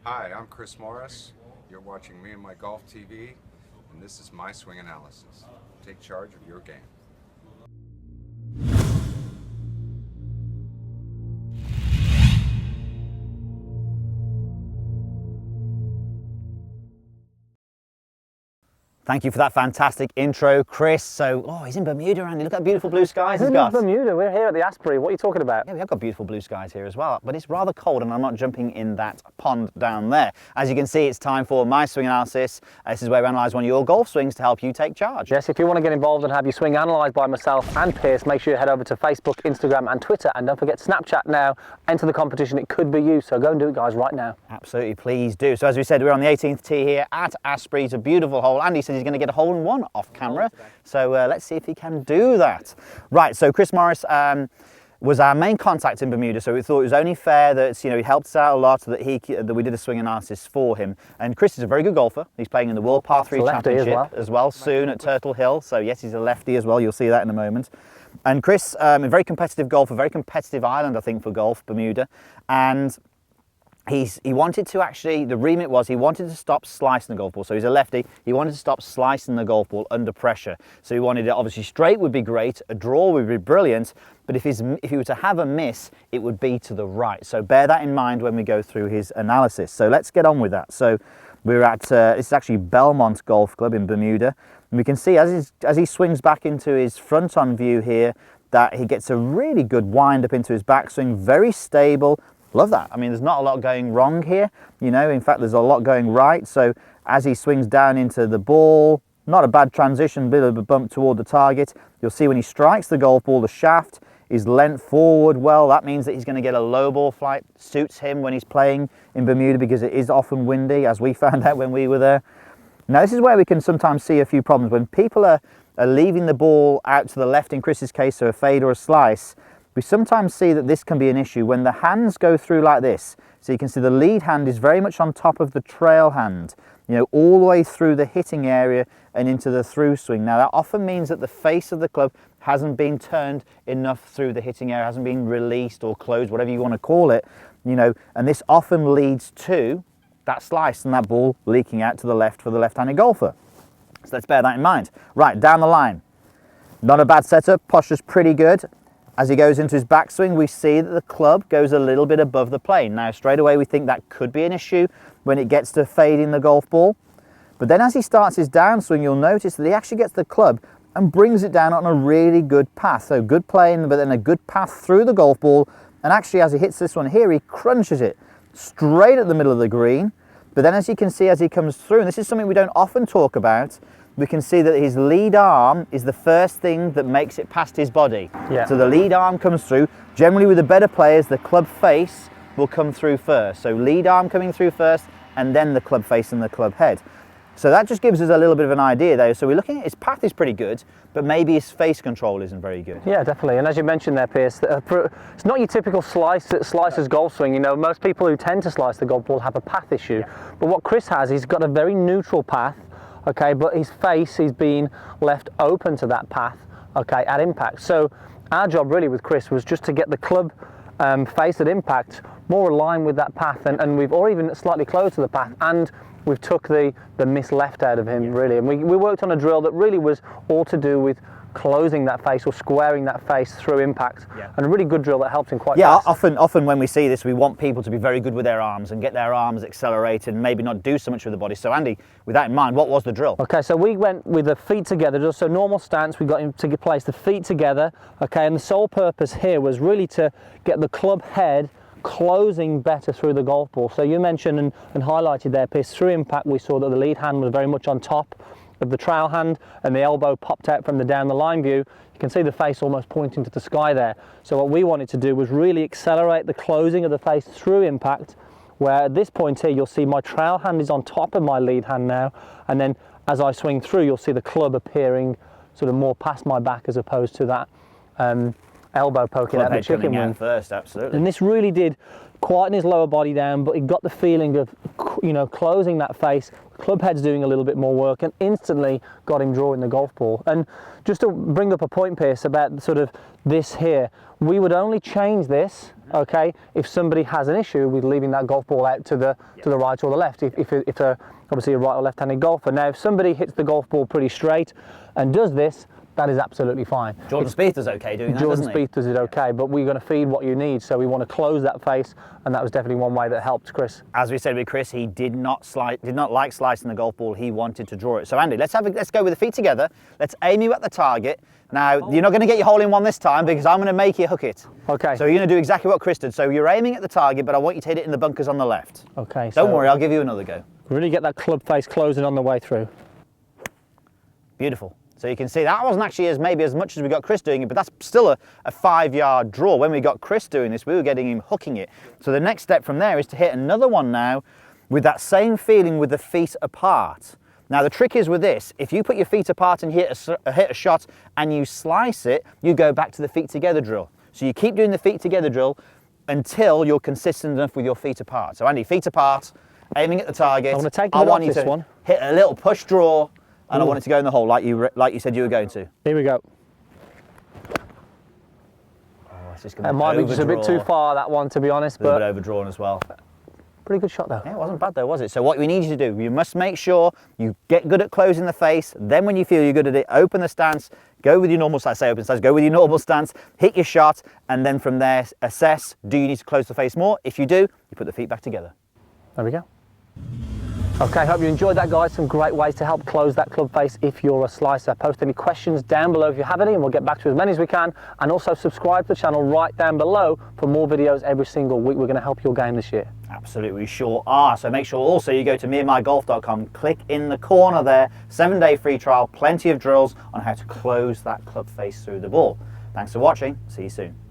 Hi, I'm Chris Morris. You're watching me and my Golf TV, and this is my swing analysis. Take charge of your game. Thank you for that fantastic intro, Chris. So, he's in Bermuda, Andy. Look at the beautiful blue skies he's got. Bermuda, we're here at the Asprey. What are you talking about? Yeah, we have got beautiful blue skies here as well, but it's rather cold and I'm not jumping in that pond down there. As you can see, it's time for my swing analysis. This is where we analyse one of your golf swings to help you take charge. Yes, if you want to get involved and have your swing analysed by myself and Pierce, make sure you head over to Facebook, Instagram and Twitter, and don't forget Snapchat now. Enter the competition, it could be you, so go and do it, guys, right now. Absolutely, please do. So as we said, we're on the 18th tee here at Asprey. It's a beautiful hole. Andy says he's going to get a hole in one off camera, so let's see if he can do that. Right, so Chris Morris was our main contact in Bermuda, so we thought it was only fair that he helped us out a lot, that we did a swing analysis for him. And Chris is a very good golfer. He's playing in the World Par 3 Championship as well soon at Turtle Hill. So yes, he's a lefty as well. You'll see that in a moment. And Chris, a very competitive golfer, very competitive island, I think, for golf, Bermuda, and he wanted to actually, the remit was he wanted to stop slicing the golf ball. So he's a lefty, he wanted to stop slicing the golf ball under pressure. So he wanted it, obviously straight would be great, a draw would be brilliant, but if he were to have a miss, it would be to the right. So bear that in mind when we go through his analysis. So let's get on with that. So we're at, this is actually Belmont Golf Club in Bermuda. And we can see as he swings back into his front-on view here, that he gets a really good wind up into his backswing, very stable. Love that. I mean, there's not a lot going wrong here, in fact, there's a lot going right. So as he swings down into the ball, not a bad transition, bit of a bump toward the target. You'll see when he strikes the golf ball, the shaft is lent forward well. That means that he's going to get a low ball flight. Suits him when he's playing in Bermuda because it is often windy, as we found out when we were there. Now, this is where we can sometimes see a few problems. When people are leaving the ball out to the left, in Chris's case, so a fade or a slice, we sometimes see that this can be an issue when the hands go through like this. So you can see the lead hand is very much on top of the trail hand, all the way through the hitting area and into the through swing. Now that often means that the face of the club hasn't been turned enough through the hitting area, hasn't been released or closed, whatever you want to call it, and this often leads to that slice and that ball leaking out to the left for the left-handed golfer. So let's bear that in mind. Right, down the line. Not a bad setup, posture's pretty good. As he goes into his backswing, we see that the club goes a little bit above the plane. Now, straight away, we think that could be an issue when it gets to fading the golf ball. But then as he starts his downswing, you'll notice that he actually gets the club and brings it down on a really good path. So good plane, but then a good path through the golf ball. And actually, as he hits this one here, he crunches it straight at the middle of the green. But then as you can see, as he comes through, and this is something we don't often talk about, we can see that his lead arm is the first thing that makes it past his body. Yeah. So the lead arm comes through. Generally with the better players, the club face will come through first. So lead arm coming through first, and then the club face and the club head. So that just gives us a little bit of an idea there. So we're looking at his path is pretty good, but maybe his face control isn't very good. Yeah, definitely. And as you mentioned there, Pierce, it's not your typical slicer's golf swing. Most people who tend to slice the golf ball have a path issue. Yeah. But what Chris has, he's got a very neutral path. Okay, but his face is being left open to that path, okay, at impact. So our job really with Chris was just to get the club face at impact more aligned with that path, and we've or even slightly close to the path, and we've took the miss left out of him, really. And we worked on a drill that really was all to do with closing that face or squaring that face through impact, and a really good drill that helped him quite fast. Often when we see this, we want people to be very good with their arms and get their arms accelerated and maybe not do so much with the body. So Andy, with that in mind, what was the drill? Okay, so we went with the feet together, just a normal stance. We got him to place the feet together, okay, and the sole purpose here was really to get the club head closing better through the golf ball. So you mentioned and highlighted there, Pierce, through impact we saw that the lead hand was very much on top of the trail hand and the elbow popped out from the down the line view. You can see the face almost pointing to the sky there. So what we wanted to do was really accelerate the closing of the face through impact, where at this point here you'll see my trail hand is on top of my lead hand now, and then as I swing through you'll see the club appearing sort of more past my back as opposed to that elbow poking out the chicken wing first. Absolutely. And this really did quieten his lower body down, but he got the feeling of closing that face, club head's doing a little bit more work, and instantly got him drawing the golf ball. And just to bring up a point, Pierce, about sort of this here, we would only change this, okay, if somebody has an issue with leaving that golf ball out to the right or the left, if they're obviously a right or left-handed golfer. Now, if somebody hits the golf ball pretty straight and does this, that is absolutely fine. Jordan Spieth does okay doing that, Jordan doesn't he? Spieth does it okay, but we're going to feed what you need, so we want to close that face, and that was definitely one way that helped Chris. As we said with Chris, he did not like slicing the golf ball. He wanted to draw it. So Andy, let's go with the feet together. Let's aim you at the target. Now, you're not going to get your hole in one this time because I'm going to make you hook it. Okay. So you're going to do exactly what Chris did. So you're aiming at the target, but I want you to hit it in the bunkers on the left. Okay. Don't worry, I'll give you another go. Really get that club face closing on the way through. Beautiful. So you can see that wasn't actually maybe as much as we got Chris doing it, but that's still a 5-yard draw. When we got Chris doing this, we were getting him hooking it. So the next step from there is to hit another one now with that same feeling with the feet apart. Now the trick is with this, if you put your feet apart and hit a shot and you slice it, you go back to the feet together drill. So you keep doing the feet together drill until you're consistent enough with your feet apart. So Andy, feet apart, aiming at the target. I'm going to take the off this one. Hit a little push draw. And I want it to go in the hole like you said you were going to. Here we go. Oh, it's just gonna it might be just a bit too far, that one, to be honest. A little bit overdrawn as well. Pretty good shot though. Yeah, it wasn't bad though, was it? So what we need you to do, you must make sure you get good at closing the face. Then when you feel you're good at it, open the stance, go with your normal stance, say open stance, go with your normal stance, hit your shot, and then from there assess, do you need to close the face more? If you do, you put the feet back together. There we go. Okay, hope you enjoyed that, guys. Some great ways to help close that club face if you're a slicer. Post any questions down below if you have any, and we'll get back to as many as we can. And also subscribe to the channel right down below for more videos every single week. We're going to help your game this year. Absolutely, we sure are. So make sure also you go to meandmygolf.com, click in the corner there, 7-day free trial, plenty of drills on how to close that club face through the ball. Thanks for watching. See you soon.